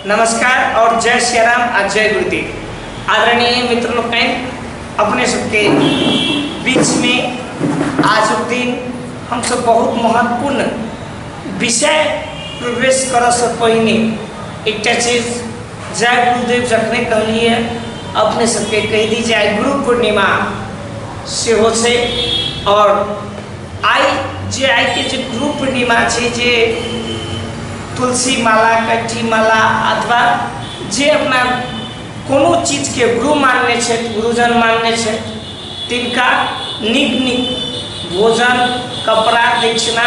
नमस्कार और जय श्री राम और जय गुरुदेव। आदरणीय मित्र लोग अपने सबके बीच में आज दिन हम सब बहुत महत्वपूर्ण विषय प्रवेश कर पहले एक चीज जय गुरुदेव जखने कहलिए अपने सबके कह दी जाए गुरु पूर्णिमा से हो से और आई के गुरु पूर्णिमा है जे तुलसी माला कंठी माला अथवा जे अपना कोनो चीज के गुरु मानने छे गुरुजन मानने छे तिनका निक भोजन कपड़ा दक्षिणा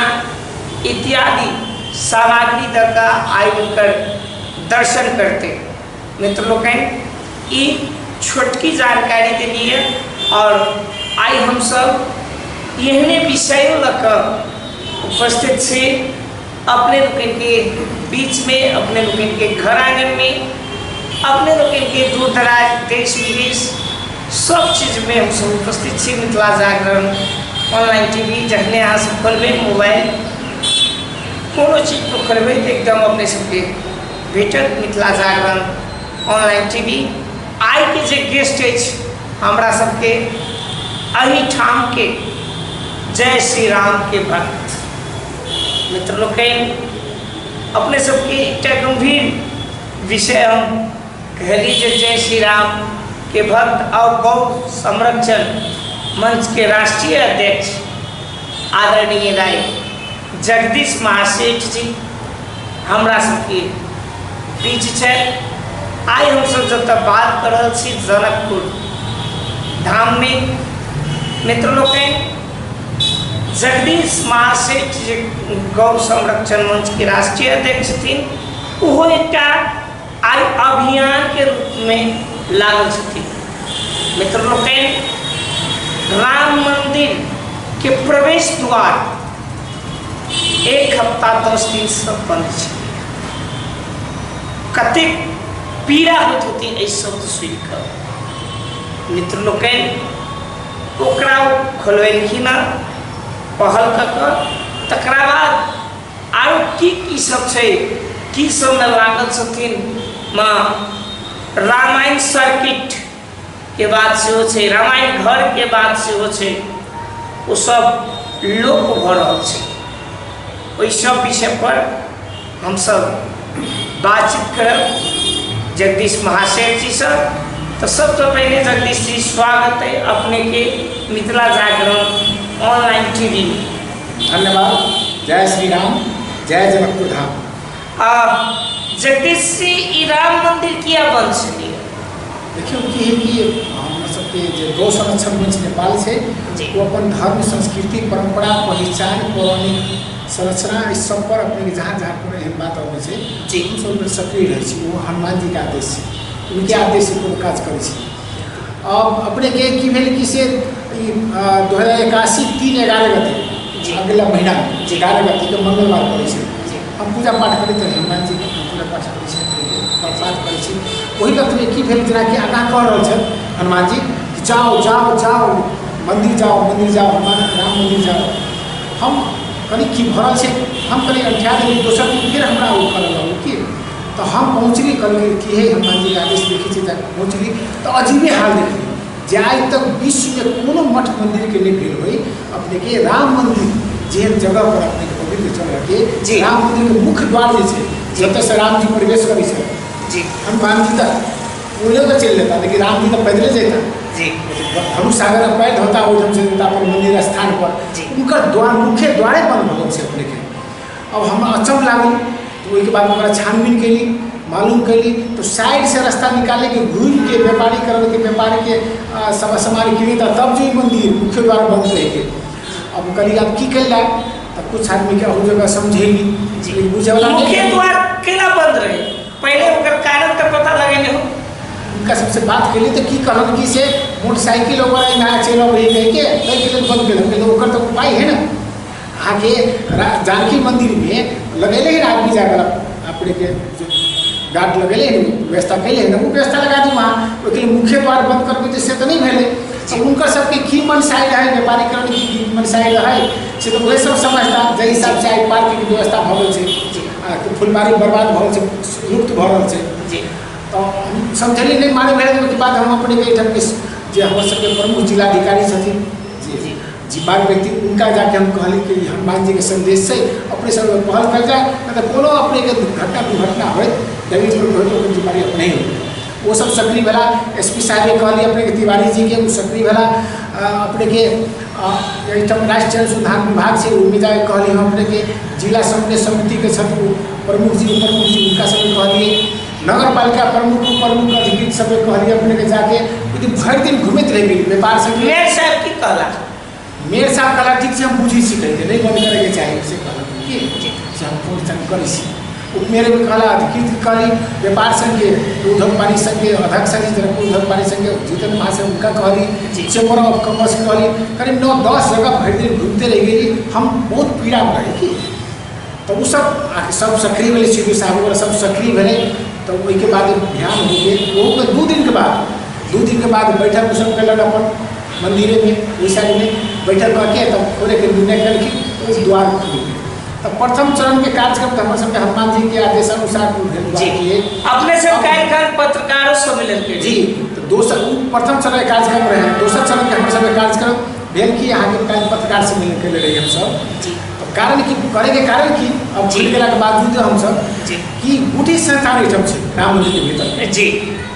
इत्यादि सामग्री दरका आकर दर्शन करते। मित्र लोग ये छोटकी जानकारी के लिए और आई हम सब यहने विषय लकर उपस्थित से अपने लोग के बीच में अपने लोग के घर आंगन में अपने लोग के दूर दराज देश विदेश सब चीज में हम सब उपस्थित छी। मिथिला जागरण ऑनलाइन टीवी जखने अहाँ सब खोलबे मोबाइल कोनो चीज को खोलबे तो एकदम अपने सबके भेटत मिथिला जागरण ऑनलाइन टीवी। आई के जे गेस्ट हमरा सबके अही ठाम के जय श्री राम के भक्त मित्र लोग अपने सबके एक गंभीर विषय हम कहली जय श्री राम के भक्त और गौ संरक्षण मंच के राष्ट्रीय अध्यक्ष आदरणीय राय जगदीश महासेठ जी हमरा सबके बीच है। आई हम सब जब तक बात कर रहे छी जनकपुर धाम में मित्र लोग जगदीश महासेठ जी गौ संरक्षण मंच के राष्ट्रीय अध्यक्ष थी वो एक आई अभियान के रूप में लागल थी। मित्र लोग राम मंदिर के प्रवेश द्वार 1 हफ्ता 10 दिन से बंद है। कते पीड़ा होती है शब्द सुनकर मित्र लोग खोलवेलखिन पहल कर तकरा बाद आरो की सब है की सब में लागल छथिन माँ रामायण सर्किट के बाद से हो छे रामायण घर के बाद से हो छे वो सब लोक भ रहल छे। ओइ सब विषय पर हम सब बातचीत करब जगदीश महासेठ जी सर। तो सबसे पहले जगदीश जी स्वागत है अपने के मिथिला जागरण ऑनलाइन टीवी में। धन्यवाद। जय श्री राम जय जनकपुर धाम। जगदीश जी राम मंदिर किया बन छे देखियो कि हम सबके जे गौ संरक्षण मंच नेपाल से वो अपन धर्म संस्कृति परंपरा पहचान पौराणिक संरचना इस सब पर अपने जहाँ जहाँ पर एहन बात आवे छै जी हम सब सक्रिय रहे छी। वो हनुमान जी के आदेश से उनके आदेश से पूरा काज करे छी। अब अपने के की भेल कि से 2081 3/11 गते अगला महीना 11 गते के मंगलवार पड़े छै हम पूजा पाठ करते रहे हनुमान जी के पूजा पाठ करे छी पाठ करे छी। वही वक्त में की भेल जेना कि आगाँ कह रहल छै हनुमान जी जाओ जाओ जाओ मंदिर जाओ हनुमान राम मंदिर जाओ। हम कनी की भरल छै हम कनी अंठा देली दोसर दिन फिर हमरा ओ कर रहल कि तो हम पहुँचली कल कि हे हनुमान जी के आदेश देखी छी पहुँचली तो अजीबे हाल देखली जे आज तक विश्व में कोनो मठ मंदिर के नहीं भेल हुई अपने के राम मंदिर जेहन जगह पर अपने के पवित्र जगह के राम मंदिर के मुख्य द्वार जे जब तक से राम जी प्रवेश करी छै जी हनुमान जी तक उन्हें तो चल लेता लेकिन राम जी तो पैदले जाता जी धनु सागर पैद होता वो से पर मंदिर स्थान पर उनका द्वार मुख्य द्वारे बंद भगवान से अपने के। अब हम अचंभ लागल तो वही के बाद हमारा छानबीन कैली मालूम कैली तो साइड से रास्ता निकाले के घूम के व्यापारी के सामान किनी तब जो मंदिर मुख्य द्वार बंद रहे के। अब करी आप की कैला तब कुछ आदमी के हो जगह समझेली जी बुझे वाला मुख्य द्वार केला बंद रहे पहले ओकर कारण तो पता लगे हो उनका सबसे बात कैली तो की कहलन कि से मोटरसाइकिल वगैरह ना चलो रही कह के कई के बंद कर ओकर तो उपाय है ना आगे जानकी मंदिर में लगेले ही आदमी जाकर अपने के गार्ड लगेले व्यवस्था कैले ना वो व्यवस्था लगा दी वहाँ उसके मुख्य द्वार बंद कर से तो नहीं भेले तो उनका सबके की मनसाई है व्यापारीकरण की मनसाई है से तो वही सब समझता जे हिसाब से आई पार्क की व्यवस्था भऽ गेल छै फुलबाड़ी बर्बाद भऽ गेल छै लुप्त भऽ रहल छै जी तो समझली नहीं मालूम भेल के बाद हम अपने के एहिठाम के जे हमर सबके प्रमुख जिलाधिकारी छथिन जी जी बात व्यक्ति उनका जाके हम कहली कि हनुमान जी के संदेश से अपने सब पहल कर जाए मतलब कोनो अपने के घटना दुर्घटना हो जिम्मेदारी नहीं हो वो सब सक्रिय भेला SP साहब के कहली अपने के तिवारी जी के सक्रिय भेला अपने के राष्ट्रीय अनुसंधान विभाग से उम्मीद कहली हम अपने के जिला समन्वय समिति के छथिन प्रमुख जी उनका सब कहलिए नगर पालिका प्रमुख अधिकृत सब कहलिए अपने के जाके भर दिन घूमत रह गई व्यापार से मेयर साहब की कहला मेयर साहब कहला ठीक से हम बुझी सीखे नहीं बंद करे के चाहिए से कहला कि से हम पूर्ण करी सी मेरे में कहला अधिकृत कहली व्यापार संघ के उद्योग पानी संघ के अध्यक्ष जनकपुर उद्योग पानी संघ के जीतन महाशय उनका कहली चेम्बर ऑफ कॉमर्स के कहली करीब 9-10 जगह भर दिन घूमते रह गई हम बहुत पीड़ा में रही कि तो वो सब सक्रिय भेले सीपी साहब वगैरह सब सक्रिय भेले तो वही के बाद ध्यान हो गए वो 2 दिन के बाद बैठक सब कल अपन मंदिर में वैसा में बैठक करके तब खोले के निर्णय कर कि उस द्वार खुले तब प्रथम चरण के कार्यक्रम तो हमारे हनुमान जी के आदेशानुसार अपने से पत्रकारों सम्मेलन के जी तो प्रथम चरण के कार्यक्रम रहे दूसरा चरण के हमारे सब कार्यक्रम भेल कि यहाँ के पत्रकार सम्मेलन के रही हम सब जी कारण की करे के कारण की अब खुल गेला के बावजूद हम सब कि गुटी संस्थान एठम छै राम मंदिर के भीतर जी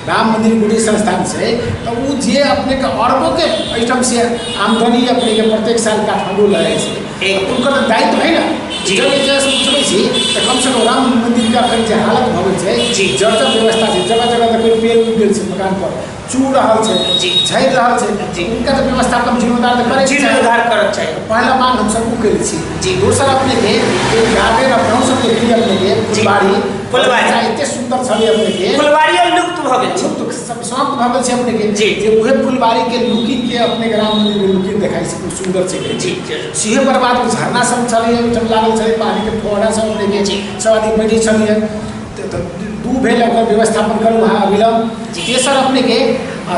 राम मंदिर गुटी संस्थान से तो वो जे अपने के अरबों के एठम से आमदनी अपने के प्रत्येक साल काठमांडू लगे छै उनकर दायित्व है ना जब ये सोचबै छी तो कम से कम राम मंदिर का कहीं जे हालत भऽ गेल छै जी जर्जर व्यवस्था छै जगह जगह देखबै पेड़ उग गेल छै मकान पर चूड़ रहल छै जी झड़ि रहल छै जी उनका तो व्यवस्थापन जिम्मेदार करे जिम्मेदार करक चाहिए पहला मांग हम सब के छी जी दूसरा अपने के गार्डन अपना सब के लिए अपने के फुलबाड़ी इतने सुंदर छले अपने के फुलबाड़ी लुप्त भ गेल छै लुप्त सब समाप्त भ गेल छै अपने के जी जे उहे फुलबाड़ी के लुकिंग के अपने के राम मंदिर के लुकिंग देखाई छै खूब सुंदर छै जी सीहे पर बाद झरना सब छले जब लागल छले पानी के फुहारा सब अपने के सब आदमी बैठी छले तो दू भेल ओकर व्यवस्थापन करू वहाँ अविलंब तेसर अपने के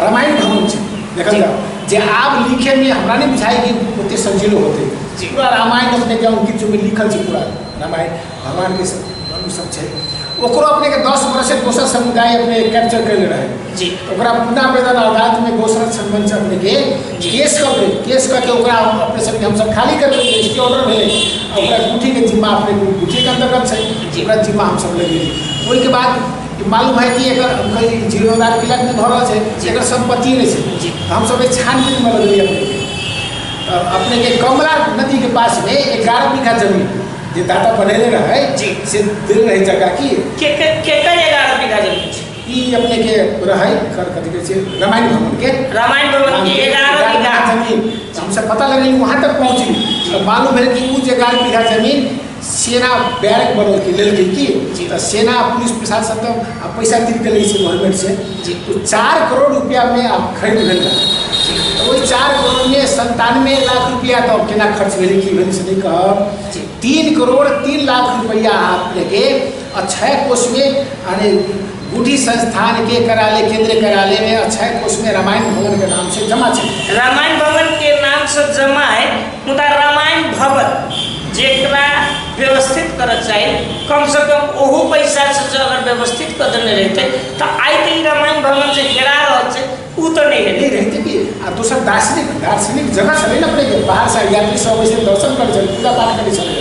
रामायण भवन छै देखल जाओ जे आब लिखे में हमरा नहीं बुझाई कि ओते संजीलो होते पूरा रामायण अपने के अंकित जो में लिखल छै पूरा रामायण भगवान के सब छै ओकरो अपने के 10 वर्ष से दोसर समुदाय अपने कैप्चर कर रहे जी ओकरा पुनः आवेदन अदालत में गोसरत संबंध अपने के केस करके ओकरा अपने सब हम सब खाली कर देंगे इसके ऑर्डर भेले ओकरा गुठी के जिम्मा अपने गुठी के अंतर्गत छै ओकरा जिम्मा हम सब लगेली ओई के बाद मालूम है कि एकर कई जिम्मेदार किला में भरल छै एकर संपत्ति नहीं छै जी हम सब छानबीन में लगेली अपने के कमला नदी के पास में 11 बीघा जमीन जे दाता बनेले रहे जी से दिल रही जगह की के 11 बीघा जमीन ई अपने के रहे कर कथि के छै रामायण भवन के 11 बीघा जमीन हमसे पता लगल वहां तक पहुंची मालूम है कि उ 11 बीघा जमीन सेना बैरक बनल के लेल की तो सेना पुलिस प्रशासन तो पैसा दिल के लिए गवर्नमेंट से जी तो 4 करोड़ रुपया में आप खरीद भेल तो वही 4 करोड़ में 97 लाख रुपया तो केना खर्च भेल की भेल से नहीं कहब 3 करोड़ 3 लाख रुपया आप लेके अक्षय कोष में अरे गुठी संस्थान के कार्यालय केंद्रीय कार्यालय में अक्षय कोष में रामायण भवन के नाम से जमा है रामायण भवन के नाम से जमा है मुदा रामायण भवन जेकरा व्यवस्थित कर चाहिए कम से कम ओहो पैसा से जो अगर व्यवस्थित कर देने रहते तो आई तो रामायण भवन से घेरा रहे उ तो नहीं रहते कि आ दूसरा दार्शनिक जगह चले ना पड़ेगा बाहर से यात्री सब ऐसे दर्शन कर चले पूजा पाठ करे चले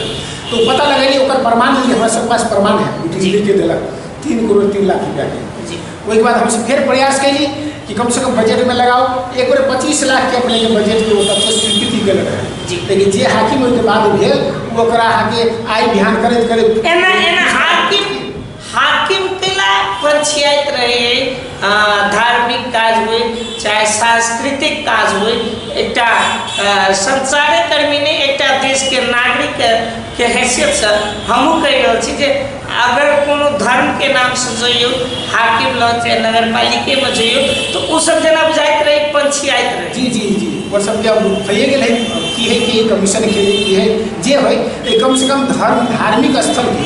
तो पता लगेगी ओकर प्रमाण लिए हमारे सब पास प्रमाण है गुठी लिख के देलक 3 करोड़ 3 लाख रुपया के जी वही बाद हमसे फिर प्रयास कैली कि कम से कम बजट में लगाओ 1.25 लाख के अपने के बजट के तब से स्वीकृति गल रहे जी लेकिन जे हाकिम के बाद भेल ओकरा आगे आई ध्यान करैत एना हाकिम केला पंचायत रहे धार्मिक काज हुए चाहे सांस्कृतिक काज हुए एक संचारे कर्मी ने एक देश के नागरिक के हैसियत से हमू कह रहा छी अगर कोनो धर्म के नाम से जइयो हाकिम ल चाहे नगर पालिका में जइयो तो उ सब जना बुझाइत रहे पंचायत रहे जी जी जी और सब क्या भइए गेल है की है कि कमीशन के की है जे है कम से कम धार्मिक स्थल के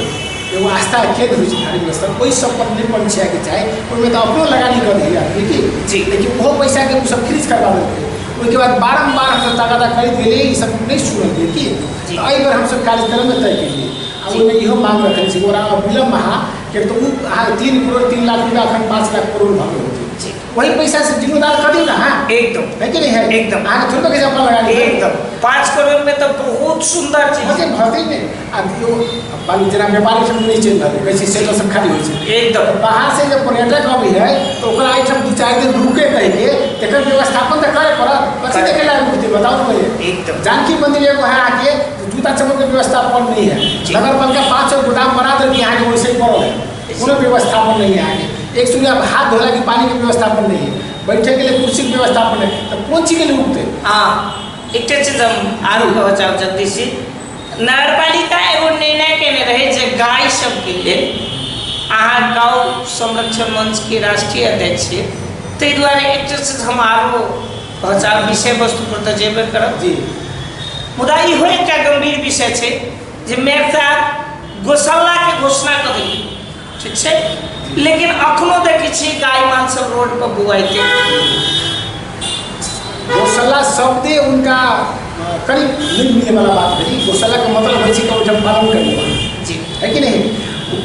एगो आस्था केंद्र हो धार्मिक स्थल कोई सब पर नहीं पंचायत के चाहे ओहिमे तो अपनो लगानी कर दिया ठीक जी लेकिन वो पैसा के सब खरीद करवा देते उसके बाद बारम्बार हम सब तगादा खरीद के लिए सब नहीं सुनल दिए कि तो एहि बेर हम सब कार्यक्रम में तय केलिए अब उन्हें इहो मांग रखने से ओरा विलम्ब अहाँ कि तो 3 करोड़ 3 लाख रुपया अखन 5 लाख करोड़ भगे होते वही पैसा से जिम्मेदार कर दी ना। हाँ एकदम है कि नहीं है एकदम आगे थोड़ा कैसे अपना लगा एकदम 5 करोड़ में तो बहुत सुंदर चीज भगे भगे में अब यो बालू जना व्यापारी सब नहीं चल रहा कैसे सेटल सब खाली होई छै एकदम बाहर से जब पर्यटक अबै है तो ओकरा आइटम 2-4 दिन रुके कह के तकर व्यवस्थापन तो करे पड़त कथि देखे ला रुकते बताओ पहले एकदम जानकी मंदिर एगो है आके जूता चप्पल के व्यवस्थापन नहीं है नगर पालिका 5 गोदाम बना दे यहाँ के वैसे ही पड़ल है कोनो व्यवस्थापन नहीं है आगे एक सूर्य हाथ धोला की पानी के व्यवस्थापन नहीं है बैठे के लिए कुर्सी के व्यवस्थापन है तो कौन चीज के लिए उठते हाँ एक चीज हम आरो कह चाहब जगदीश जी नगरपालिका एगो निर्णय केने रहे जे गाय सब के लिए अहाँ गौ संरक्षण मंच के राष्ट्रीय अध्यक्ष छियै ताहि दुआरे एक चीज हम आरो कह चाहब विषय वस्तु पर तो जेबे करब जी मुदा इहो एकटा गंभीर विषय छै जे मेयर साहब गौशाला के घोषणा कर देलियै ठीक छै लेकिन अखनो देखै छी गाय माल सब रोड पर बुआइते गौशाला शब्दे उनका करीब नहीं मिलने वाला बात है गौशाला का मतलब है कि जब पालन करने वाला जी है कि नहीं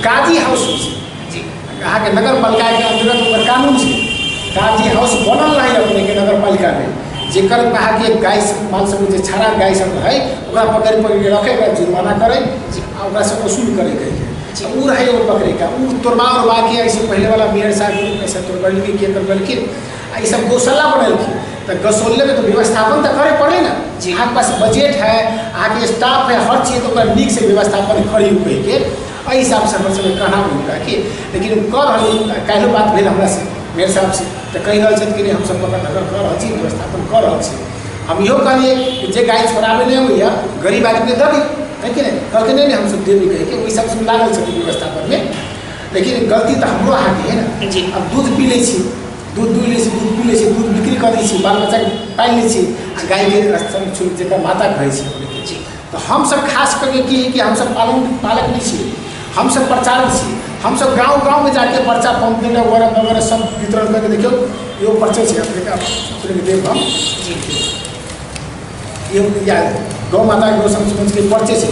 काजी हाउस जी यहाँ के नगर पालिका के अंतर्गत ओकर कानून से काजी हाउस बनल रही अपने के नगर पालिका में जेकर कहा कि गाय माल सब जो छाड़ा गाय सब है ओकरा पकड़ के रखे जुर्माना करे ओकरा से वसूल करे के वो रहे वो पकड़े का वो तोड़वा उड़वा के ऐसे पहले वाला मेयर साहब ऐसा तोड़बल्की के तोड़बल्की ये सब गौशाला बनल तो गौशाले में तो व्यवस्थापन तो करे पड़े ना आपके पास बजट है आपके स्टाफ है हर चीज़ तो नीक से व्यवस्थापन करी हुए के एहि हिसाब से हमारे सब कहना होगा कि लेकिन कल कल बात भेल हमरा से मेयर साहब से तो कही रहा कि हम सब नगर कर रहा व्यवस्थापन कर रहा हम इहो कहलिए कि जे गाय छोड़ाबे नहीं हुई गरीब आदमी के दबी है कि नहीं कहते नहीं हम सब देवी कहे कि वही सब लागल छथिन व्यवस्थापन में लेकिन गलती तो हमरो अहाँके है ना जी अब दूध पी लै छी दूध पी लै छी दूध बिक्री कर दै छी बाल बच्चा पालि लै छी आ गाय के जकर माता कहै छी जी तो हम सब खास करके कि हम सब पालक नहीं छी हम सब प्रचारक छी हम सब गाँव में जाके पर्चा पंपलेट वगैरह सब वितरण करके देखियो यो पर्चा छै अपने देव हम ये या गौ माता गौ संरक्षण के पर्चे से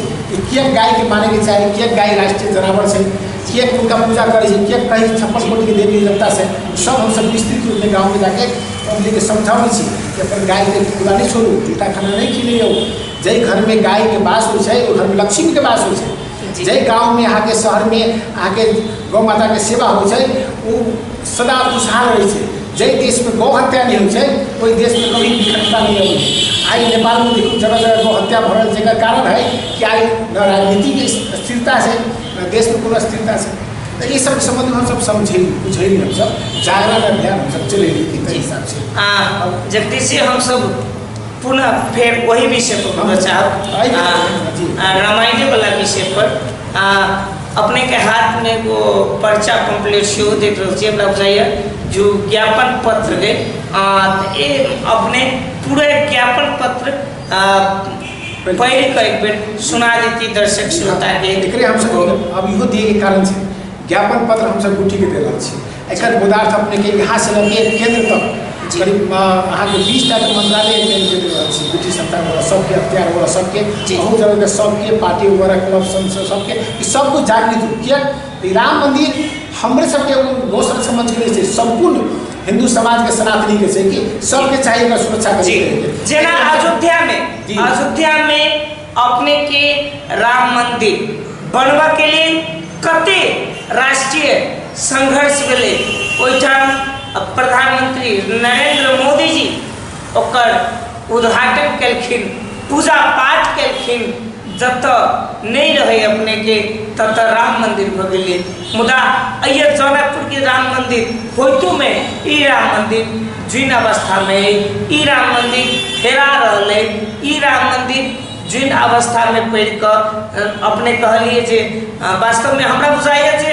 कि गाय के माने के चाहिए किए गाय राष्ट्रीय जनावर से किए उनका पूजा करे से किए कहीं 56 कोटि के देवी देवता से सब हम सब विस्तृत रूप में गाँव में जाके पब्लिक के समझावे छी कि अपन गाय के खुला नहीं छोड़ू जूता खाना नहीं खिलियो जय घर में गाय के वास हो छै घर में लक्ष्मी के वास हो छै जय गाँव में आके शहर में आके गौ माता के सेवा हो छै वो सदा खुशहाल रहे छै जय देश में गौ हत्या नहीं हो छै कोई देश में कभी विखंडता नहीं हो आई नेपाल में देखो जगह जगह गौ हत्या भरल जगह कारण है कि आई राजनीति की स्थिरता से देश में पूरा स्थिरता से तो ये सब संबंध में हम सब समझे बुझे हम सब जागरण अभियान हम सब चले हिसाब से जगदीश जी हम सब पुनः फिर वही विषय पर बोलना चाहब रामायण वाला विषय पर अपने के हाथ में वो पर्चा पम्पलेट से देख रहे हमरा बुझाइए जो ज्ञापन पत्र गए ये अपने पूरे ज्ञापन पत्र पढ़ कर एक बेर सुना देती दर्शक श्रोता के हम सब अब इहो दिए के कारण से ज्ञापन पत्र हम सब गुटी के दे रहा छी एकर पदार्थ अपने के यहाँ से लगे केंद्र तक करीब अहाँ के 20 टा मंत्रालय के दे रहा छी गुटी संस्था वाला सबके अख्तियार वाला सबके बहुत जगह के सबके पार्टी वगैरह क्लब संस्था सबके ई सब को जागृत किया राम मंदिर हमरे सबके गौ संरक्षण मंच के लिए संपूर्ण हिंदू समाज के सनातनी के से कि सबके चाहिए सुरक्षा करेंगे जेना अयोध्या में अपने के राम मंदिर बनवा के लिए कते राष्ट्रीय संघर्ष भेले ओइठाम प्रधानमंत्री नरेंद्र मोदी जी ओकर उद्घाटन केलखिन पूजा पाठ केलखिन जत नहीं रहे अपने के तत राम मंदिर भ गेलै मुदा अइए जनकपुर के राम मंदिर होइतो में ई राम मंदिर जिन अवस्था में ई राम मंदिर हेरा रहले ई राम मंदिर जिन अवस्था में पढ़ कर अपने कहलिए जे वास्तव में हमरा बुझाइए जे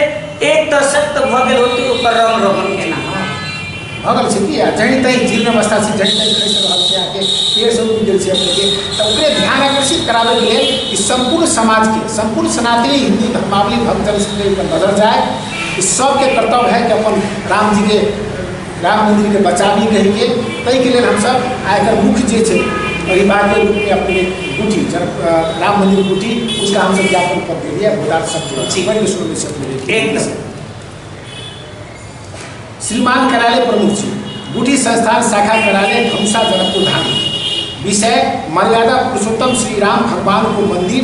1 दशक तो भ गेल होते ओकर रंग रोगन केना भगल से कि जहीं तहीं जीर्ण अवस्था से जहीं तहीं खसि रहल छै आके पेड़ सब उगि गेल छै अपने के तो ओकरे ध्यान आकर्षित करावे के लिए कि संपूर्ण समाज के संपूर्ण सनातनी हिंदू धर्मावलंबी भक्तजन के ऊपर नजर जाए इस सब के कर्तव्य है कि अपन राम जी के राम मंदिर के बचावी रही के तई के लिए हम सब आयकर मुख्य जे छे अभिभाग के रूप में अपने गुठी राम मंदिर गुठी उसका हम सब ज्ञापन पत्र दिया भूदार सब बड़ी उसमें सब एकदम श्रीमान कार्यालय प्रमुख जी गुठी संस्थान शाखा कार्यालय धमसा जनकपुर धाम विषय मर्यादा पुरुषोत्तम श्री राम भगवान को मंदिर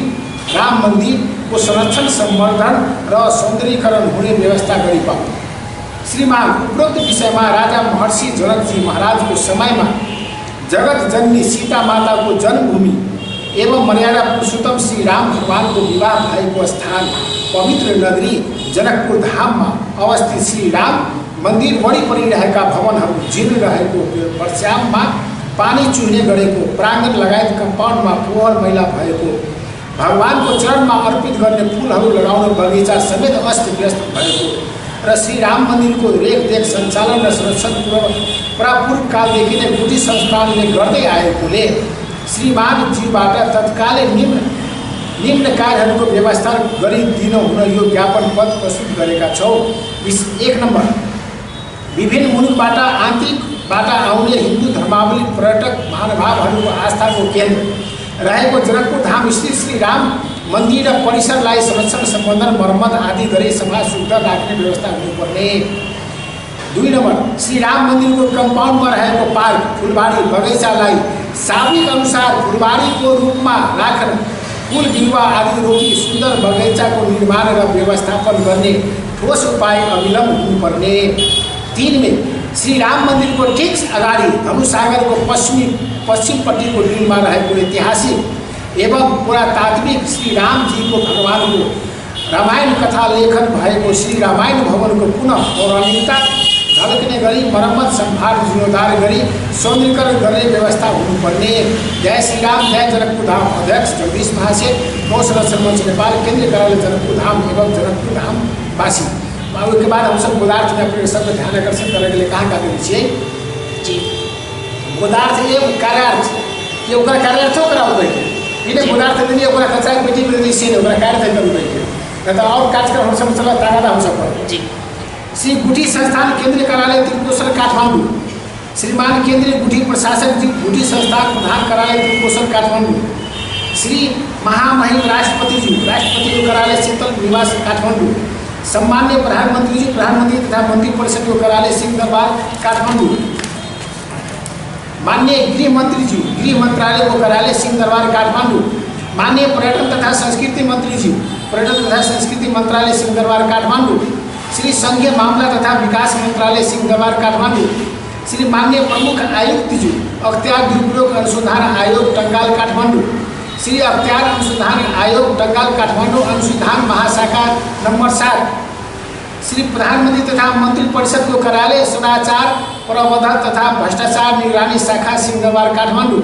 राम मंदिर को संरक्षण संवर्धन र सौंदर्यीकरण होने व्यवस्था गरी पाऊ श्रीमान उपरोक्त विषय में राजा महर्षि जनक जी महाराज को समय में जगत जननी सीता माता को जन्मभूमि एवं मर्यादा पुरुषोत्तम श्री राम भगवान को विवाह भएको स्थान पवित्र नगरी जनकपुर धाम में अवस्थित श्री राम मंदिर वरिपरि रहेका भवनहरू जीर्ण रहेको वर्षाममा पानी चुहिने गरेको प्राङ्गण लगायत कम्पाउन्डमा फोहोर मैला भएको भगवानको चरणमा अर्पित गर्ने फुलहरू लगाउने बगैँचा समेत अस्त व्यस्त भएको र श्री राम मंदिरको रेखदेख सञ्चालन र संरक्षण पूर्व कालदेखि नै गुठी संस्थानले गर्दै आएकोले श्रीमान जीबाट तत्कालै निम्न कार्यहरूको व्यवस्था गरिदिनु हुन यो ज्ञापन पत्र प्रस्तुत गरेका छौँ। 1 नम्बर विभिन्न मुलुकबाट आन्तरिकबाट आउने हिन्दू धर्मावली पर्यटक महानुभावहरूको आस्थाको केन्द्र रहेको जनकपुर धाम स्थित श्री राम मंदिर र परिसरलाई संरक्षण सम्बन्धन मर्मत आदि गरी सफा सुग्घर राख्ने व्यवस्था हुनुपर्ने। 2 नम्बर श्री राम मंदिरको कम्पाउन्डमा रहेको पार्क फुलबारी बगैँचालाई साविक अनुसार फुलबारीको रूपमा राखेर फुल बिरुवा आदि रोपी सुन्दर बगैँचाको निर्माण र व्यवस्थापन गर्ने ठोस उपाय अविलम्ब हुनुपर्ने। 3 में श्री राम मंदिरको ठीक अगाडि धनुसागरको पश्चिमपट्टिको डिलमा रहेको ऐतिहासिक एवं पुरातात्विक श्री राम जी को भगवान को रामायण कथा लेखन भएको श्री रामायण भवन को पुनः पौराणिकता झलकने गरी मरम्मत संभार जीर्णोद्धार गरी सौंदर्यीकरण गर्ने व्यवस्था हुनुपर्ने। जय श्री राम जय जनकपुर धाम अध्यक्ष जगदीश महाशय गौ संरक्षण मंच नेपाल केंद्रीय कार्यालय जनकपुर धाम एवं जनकपुर धाम वासी। उसके बाद हम सब गोदार्थ में अपने सबको ध्यान आकर्षण करने के लिए कहाँ का देनी चाहिए जी गोदार्थ एवं कार्यार्थ ये ओकरा कार्यार्थ ओकरा बैठे इन्हें गोदार्थ देनी ओकरा कच्चा पेटी में देनी सीन ओकरा कार्य कर बैठे न तो और कार्यक्रम हम सब चला तारा हम सब पर जी। श्री गुठी संस्थान केंद्रीय कार्यालय त्रिपुरेश्वर काठमांडू श्रीमान केंद्रीय गुठी प्रशासक जी गुठी संस्थान प्रधान कार्यालय त्रिपुरेश्वर काठमांडू श्री महामहिम राष्ट्रपति जी कार्यालय शीतल निवास काठमांडू सम्मान्य प्रधानमंत्री जी प्रधानमंत्री तथा मंत्री परिषद को कार्यालय सिंह दरबार काठमांडू माननीय गृह मंत्री जी गृह मंत्रालय को कार्यालय सिंह दरबार काठमांडू माननीय पर्यटन तथा संस्कृति मंत्री जी पर्यटन तथा संस्कृति मंत्रालय सिंह दरबार काठमांडू श्री संघीय मामला तथा विकास मंत्रालय सिंह दरबार काठमांडू श्री माननीय प्रमुख आयुक्त जी अख्तियार दुरुपयोग अनुसंधान आयोग टंगाल काठमांडू श्री अख्तियार अनुसंधान आयोग टंगाल काठमांडू अनुसंधान महाशाखा नंबर 7 श्री प्रधानमंत्री तथा मंत्री परिषद को कार्यालय सदाचार प्रबंधन तथा भ्रष्टाचार निगरानी शाखा सिंह दरबार काठमांडू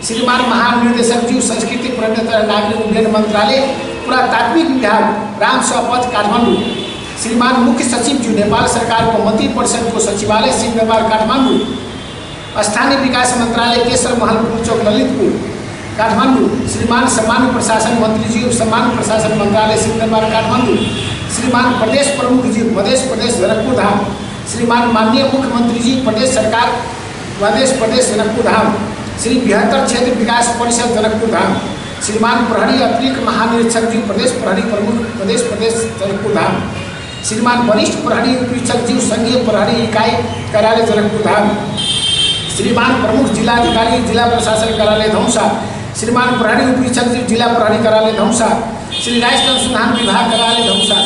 श्रीमान महानिर्देशक जी संस्कृति पर्यटन तथा नागरिक उड्डयन मंत्रालय पुरातात्विक विभाग राम सपथ काठमांडू श्रीमान मुख्य सचिव जी नेपाल सरकार को मंत्री परिषद को सचिवालय सिंह दरबार काठमांडू स्थानीय विकास मंत्रालय केसर महल चौक ललितपुर काठमांडू श्रीमान सामान्य प्रशासन मंत्री जी सामान्य प्रशासन मंत्रालय सिंह दरबार काठमांडू श्रीमान प्रदेश प्रमुख जी मध्य प्रदेश जनकपुर धाम श्रीमान माननीय मुख्यमंत्री जी प्रदेश सरकार मध्य प्रदेश जनकपुर धाम श्री 72 क्षेत्र विकास परिषद जनकपुर धाम श्रीमान प्रहरी अतिरिक्त महानिरीक्षक जी प्रदेश प्रहरी प्रमुख प्रदेश जनकपुर धाम श्रीमान वरिष्ठ प्रहरी उपरीक्षक जी संघीय प्रहरी इकाई कार्यालय जनकपुर धाम श्रीमान प्रमुख जिलाधिकारी जिला प्रशासन कार्यालय धौसा श्रीमान प्रहरी उपरीक्षक जी जिला प्रहरी कार्यालय धौसा श्री राष्ट्र अनुसंधान विभाग कार्यालय धौसा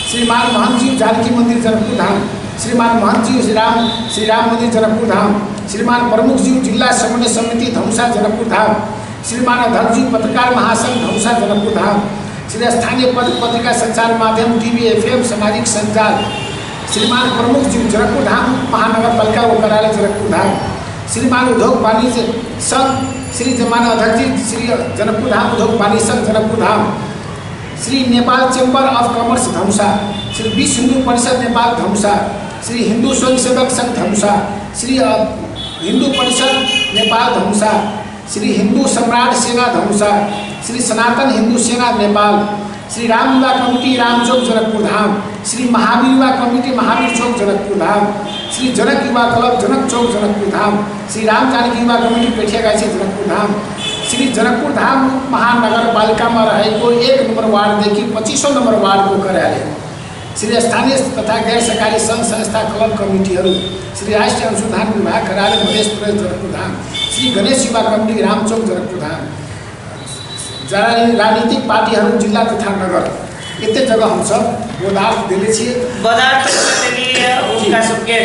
श्रीमान महंत जी जानकी मंदिर जनकपुर धाम श्रीमान महंत जी श्री राम मंदिर जनकपुर धाम श्रीमान प्रमुख जी जिला समन्वय समिति धौसा जनकपुर धाम श्रीमान अध्यक्ष जी पत्रकार महासंघ धौसा जनकपुर धाम श्री स्थानीय पत्रिका संचार माध्यम टीवी FM सामाजिक संचार श्रीमान प्रमुख जी जनकपुर धाम महानगर पालिका व कार्यालय जनकपुर धाम श्रीमान उद्योग वाणिज्य संघ श्री जमान अध्यक्ष जी श्री जनकपुर धाम उद्योग वाणिज्य संघ Janakpur Dham Shri Nepal chamber of commerce Dhausa Shri Vishwa Hindu परिषद नेपाल धौसा श्री हिंदू स्वयंसेवक संघ धौसा श्री हिंदू परिषद नेपाल धौसा श्री हिंदू सम्राट सेना धौसा श्री सनातन हिंदू सेना नेपाल श्री रामलीला कमिटी रामचौक जनकपुर धाम श्री महावीर कमिटी महावीर चौक जनकपुर धाम श्री जनक युवा क्लब जनक चौक जनकपुर धाम, श्री राम जानकी युवा कमिटी पेठिया गाछी जनकपुर धाम, श्री जनकपुर धाम महानगर पालिका में रहेको 1 नंबर वार्डदेखि 25औं नंबर वार्डको कार्यालय, श्री स्थानीय तथा गैर सरकारी संघ संस्था क्लब कमिटीहरू, श्री राष्ट्रिय अनुसंधान विभाग कार्यालय मध्य प्रदेश जनकपुर धाम, श्री गणेश युवा कमिटी रामचौक जनकपुर धाम, राजनीतिक पार्टीहरू जिला तथा नगर इतने जगह हम सब पदार्थ दिले छी। पदार्थ देलिए उनका सबके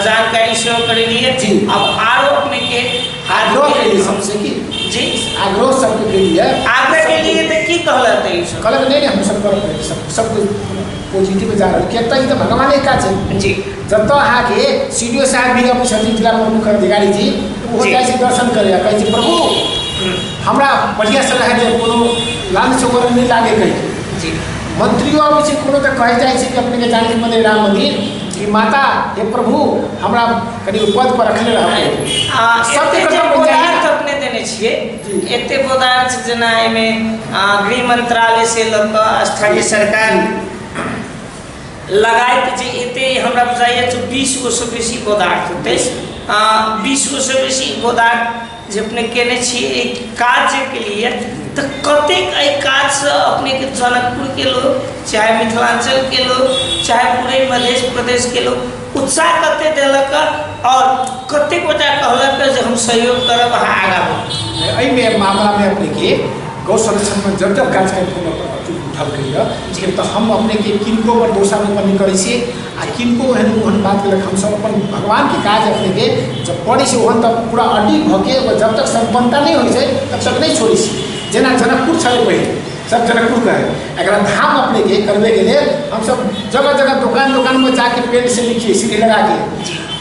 जानकारी सेहो कर लिए जी। अब आरो अपने के आग्रह के लिए सबसे की जी आग्रह सबके के लिए आग्रह के लिए तो की कहलत है सब कलक नहीं हम सब कर सब पॉजिटिव जा रहा है तो भगवान का है जी। जब तो अहाँ के सीडीओ साहब भी अपने सचिव जिला प्रमुख अधिकारी जी वो कैसे दर्शन करे कहे छी प्रभु हमरा बढ़िया से रहे कोनो लाल चौकर नहीं लागे कही जी। मंत्रियों अभी से कोनो तो कह जाए कि अपने के जानकी मंदिर राम मंदिर कि माता हे प्रभु हमरा कनी पद पर रखले रहबे सबके पदार्थ अपने देने छिए एते पदार्थ जना में गृह मंत्रालय से लक स्थानीय सरकार लगाए जे एते हमरा बुझाइए 20 गो से बेसी पदार्थ होते 20 गो से बेसी पदार्थ जे अपने केने छिए कार्य के लिए तो कतेक काज से अपने के जनकपुर के लोग चाहे मिथिलांचल के लोग चाहे पूरे मध्य प्रदेश के लोग उत्साह कते दिलक और कतेक बजा कहलक जे हम सहयोग करब आगा बढ़ में मामला में अपने के गौ संरक्षण में जब जब कार्यक्रम उठल करिए तो हम अपने के किनको पर दोषारोपण नहीं करे छी आ किनको ओहन बात के हम सब अपन भगवान के काज अपने के जब पढ़े से ओहन तक पूरा अडिग भके जब तक संपन्नता नहीं हो जाए तब तक नहीं छोड़ी छी जेना जनकपुर छे पहले सब जनकपुर का है अगर धाम अपने के करवे के लिए हम सब जगह जगह दुकान में जाके पेन से लिखिए सीढ़ी लगा के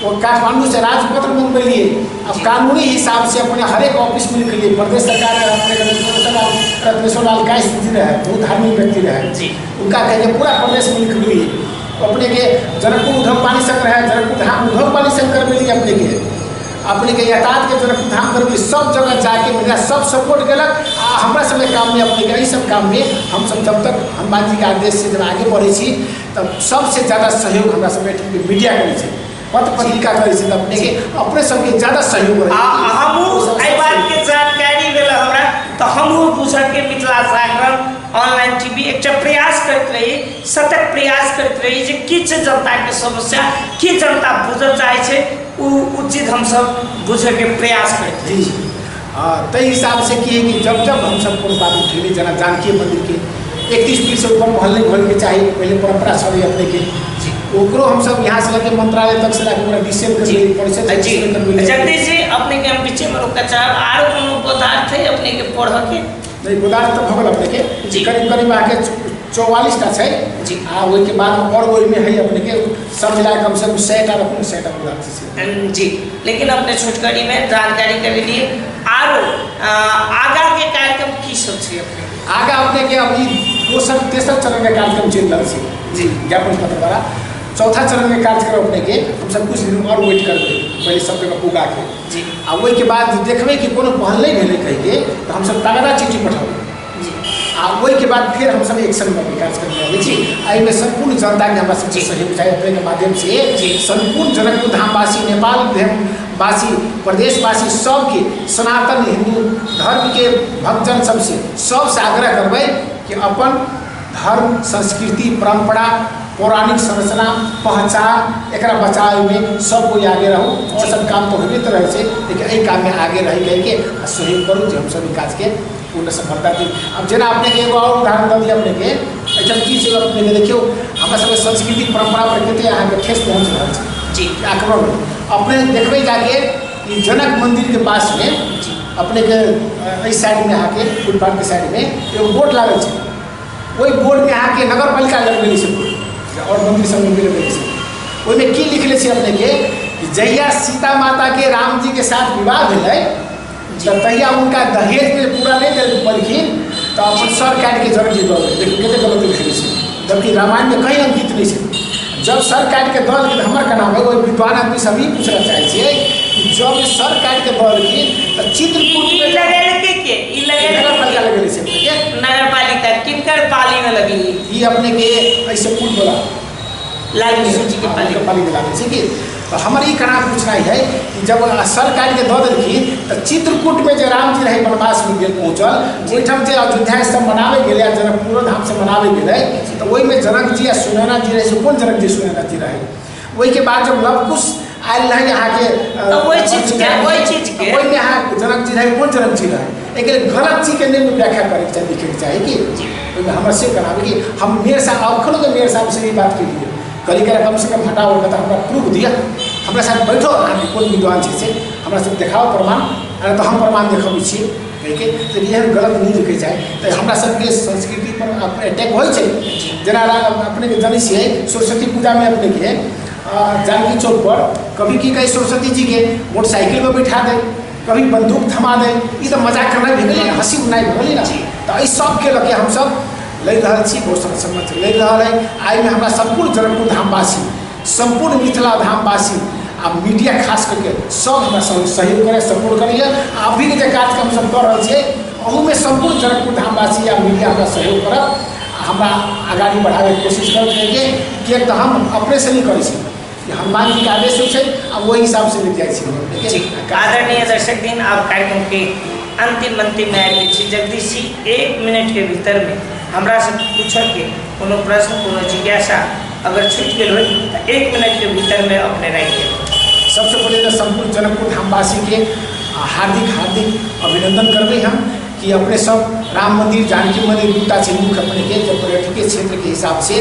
वो काठमांडू से राजपत्र मंगवा लिए अब कानूनी हिसाब से अपने हर एक ऑफिस में लिख लिए प्रदेश सरकार अपने रत्नेश्वर लाल का स्थिति रहे बहुत धार्मिक व्यक्ति रहे जी उनका कहे पूरा प्रदेश में लिख लिए अपने के जनकपुर उद्धव पानी संघ रहे जनकपुर धाम उद्धव पानी संघ करवे लिए अपने के यातायात के जनकपुर धाम करवे सब जगह जाके मेरा सब सपोर्ट कलक हमारा सब काम में अपने के सब काम में हम सब जब तक हनुमान जी के आदेश से जब आगे बढ़े छी तब सबसे ज़्यादा सहयोग हमारा सब मीडिया करे पत्र पत्रिका करे अपने सबके ज़्यादा सहयोग बात के जानकारी भेल हमरा तो हमहूँ बुझ के मिथिला जागरण ऑनलाइन टीवी एक प्रयास करते रही सतत प्रयास करते रही जे किछ जनता के समस्या कि जनता बुझ चाहे उचित हम सब बुझे के प्रयास करते जी तय हिसाब से कि जब जब हम सब को बात उठेली जना जानकी मंदिर के 31 फीट से ऊपर मोहल्ले घर के चाहिए पहले परंपरा सब अपने के ओकरो हम सब यहाँ से लेके मंत्रालय तक से लेके पूरा डिसेल कर लिए परिषद जी जगदीश जी अपने के हम पीछे में रोका चाह आरो कोनो पदार्थ है अपने के पढ़ के नहीं पदार्थ तो भगल अपने के करीब करीब आके 44 टा है जी वही के बाद और वही में है अपने के सब मिला कम से कम 100 टा अपने 100 टा पदार्थ से जी लेकिन अपने छोटकड़ी में जानकारी कर लिए आरो आगा के कार्यक्रम की सब छे अपने आगा अपने के अभी 2-3 चरण के कार्यक्रम चल रहा है जी ज्ञापन पत्र द्वारा चौथा चरण में कार्यक्रम अपने के हम सब कुछ दिन और वेट करबे पहले सब जगह पुगा के जी आ वही के बाद देखबे कि कोनो पहल नहीं भेले कह के तो हम सब तगड़ा चिट्ठी पठाबे जी आ वही के बाद फिर हम सब एक्शन में कार्यक्रम करबे जी आई में संपूर्ण जनता के हमरा सबसे सहयोग चाहिए अपने के माध्यम से जी संपूर्ण जनकपुर धामवासी नेपाल वासी प्रदेशवासी सबके सनातन हिंदू धर्म के भक्तजन सबसे आग्रह करबे कि अपन धर्म संस्कृति परंपरा पौराणिक संरचना पहचान एक बचाव में सब कोई आगे रहो और सब काम तो होबे तो रहे लेकिन यही काम में आगे रह के सहयोग करूँ हम सभी काज के पूर्ण सफलता दी। अब जना अपने के एगो और उदाहरण दे अपने के एकदम की चीज अपने के देखियो हमारा सब संस्कृति परंपरा पर कते यहाँ के ठेस पहुँच रहा है जी आक्रमण अपने देखबे जाके कि जनक मंदिर के पास में अपने के इस साइड में आके फुटपाथ के साइड में एगो बोर्ड लागल है वही बोर्ड में आके नगर पालिका लगबे से और मंदिर सब में की लिखले से अपने के जहिया सीता माता के राम जी के साथ विवाह भेलै तहिया उनका दहेज में पूरा नहीं दे पलखिन तो अपन सर काट के जड़ जीत देखो कते गलत लिखले से जबकि रामायण में कहीं अंकित नहीं है जब सर काट के दल के हमर का नाम है वो विद्वान आदमी सभी पूछना चाहे छे जब सर काट के दल की तो चित्रकूट में लगल के ई लगल नगर पालिका लगले से नगर पालिका किनकर पाली में लगी ये अपने के ऐसे फूट बोला लाइन सूची के पाली में लगे छै कि तो हमारे ये कहना पूछना है कि जब सर काट के दऽ देलखिन तो चित्रकूट में जो राम जी रहे वनवास में गेल पहुँचल ओहिठाम जे अयोध्या सब मनावे गेले जनकपुर धाम से मनावे गेले तो वही में जनक जी आ सुनैना जी रहे से कौन जनक जी सुनैना जी रहे वही के बाद जब लवकुश आयल रहे यहाँ के वही चीज के वही में यहाँ जनक जी रहे कौन जनक जी रहे एक गलत चीज के नहीं व्याख्या करे के लिखे के चाहिए कि हमारे से करावे कि हम मेरे साथ अखनों के मेरे साथ से ये बात के लिए कल कह कम से कम हटाओ तो हमारा प्रूफ दिया हमारे साथ बैठो अहाँ कौन विद्वान से हमारा सब देखाओ प्रमाण तो हम प्रमाण देखबी छी कहिके तो यह गलत नहीं लिखे जाए तो हमारा सबके संस्कृति पर अटैक हो जना अपने के जनी से सरस्वती पूजा में अपने के जानकी चौक पर कभी की कही सरस्वती जी के मोटरसाइकिल में बैठा दे कभी बंदूक थमा दे ये तो मजाक करना भी गई हंसी उड़ाई भगली ना तो इस सब के लगे हम सब लै रहा छी गौशाला सम्मत लै रहा है आई में हमारा संपूर्ण जनकपुर धामवासी संपूर्ण मिथिला धामवासी आ मीडिया खास करके सब हमारा सहयोग करे सपोर्ट करिए अभी के कार्यक्रम सब कर रहे छे अहू में संपूर्ण जनकपुर धामवासी या मीडिया हमारा सहयोग करब हमारा आगाड़ी बढ़ावे के कोशिश करेंगे कि तो हम अपने से नहीं करें हनुमान जी का आदेश होते आ वही हिसाब से लेके जाए। आदरणीय दर्शक दिन आप कार्यक्रम के अंतिम में आए जगदीश जी 1 मिनट के भीतर में हमरा से पूछे के कोनो प्रश्न कोनो जिज्ञासा अगर छूट गए हो तो 1 मिनट के भीतर में अपने रहिए। सबसे पहले तो संपूर्ण जनकपुर धामवासी के हार्दिक अभिनंदन करबे हम कि अपने सब राम मंदिर जानकी मंदिर दूटा मुख अपने के जब पर्यटकीय क्षेत्र के हिसाब से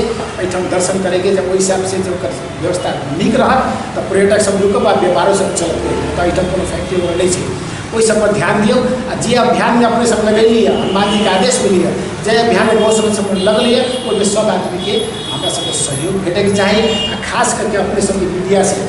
एठम दर्शन करेंगे जब वही हिसाब से जब व्यवस्था निक रहा तो पर्यटक सब लोग बाद व्यापारों सब चलते तो एठम को फैक्ट्री वगैरह नहीं है वही सब पर ध्यान दियो जे अभियान में अपने सब लगेली हनुमान जी के आदेश मिली है जे अभियान में बहुत सब लगल है उसमें सब आदमी के हमारा सबके सहयोग भेटे के चाहिए खास करके अपने सब मीडिया से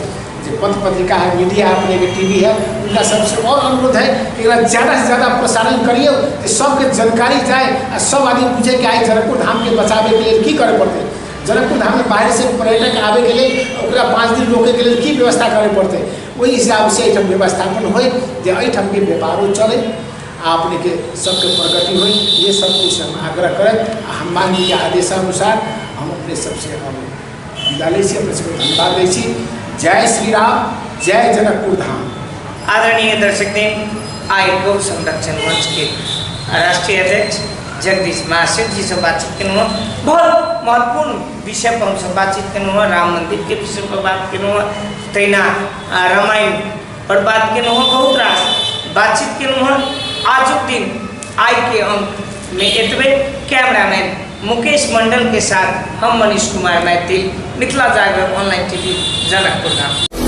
पत्र पत्रिका है मीडिया अपने के टीवी है उनका सबसे और अनुरोध है कि ज़्यादा से ज़्यादा प्रसारण करिए कि सबके जानकारी जाए और सब आदमी पूछे कि आई जनकपुर धाम के बचावे के लिए की करे पड़ते जनकपुर धाम में बाहर से पर्यटक आवे के लिए 5 दिन रोके के लिए की व्यवस्था करे पड़ते वही हिसाब से एठम व्यवस्थापन हो एठम के व्यापारों चले अपने के सबके प्रगति हो ये सब कुछ हम आग्रह करें हनुमान जी के आदेशानुसार हम अपने सबसे विदा लै छी अपने सबके धन्यवाद दै छी। जय श्री राम जय जनकपुर धाम। आदरणीय दर्शक दिन आई गौ संरक्षण मंच के राष्ट्रीय अध्यक्ष जगदीश महाशय जी से बातचीत करूँ बहुत महत्वपूर्ण विषय पर हमसे बातचीत करूँ राम मंदिर के विषय पर बात करूँ तैना रामायण पर बात करूँ बहुत रास बातचीत करूँ आज दिन आई के अंक में एतबे कैमरामैन मुकेश मंडल के साथ हम मनीष कुमार मैथिल मिथिला जागरण ऑनलाइन टीवी जनकपुर धाम।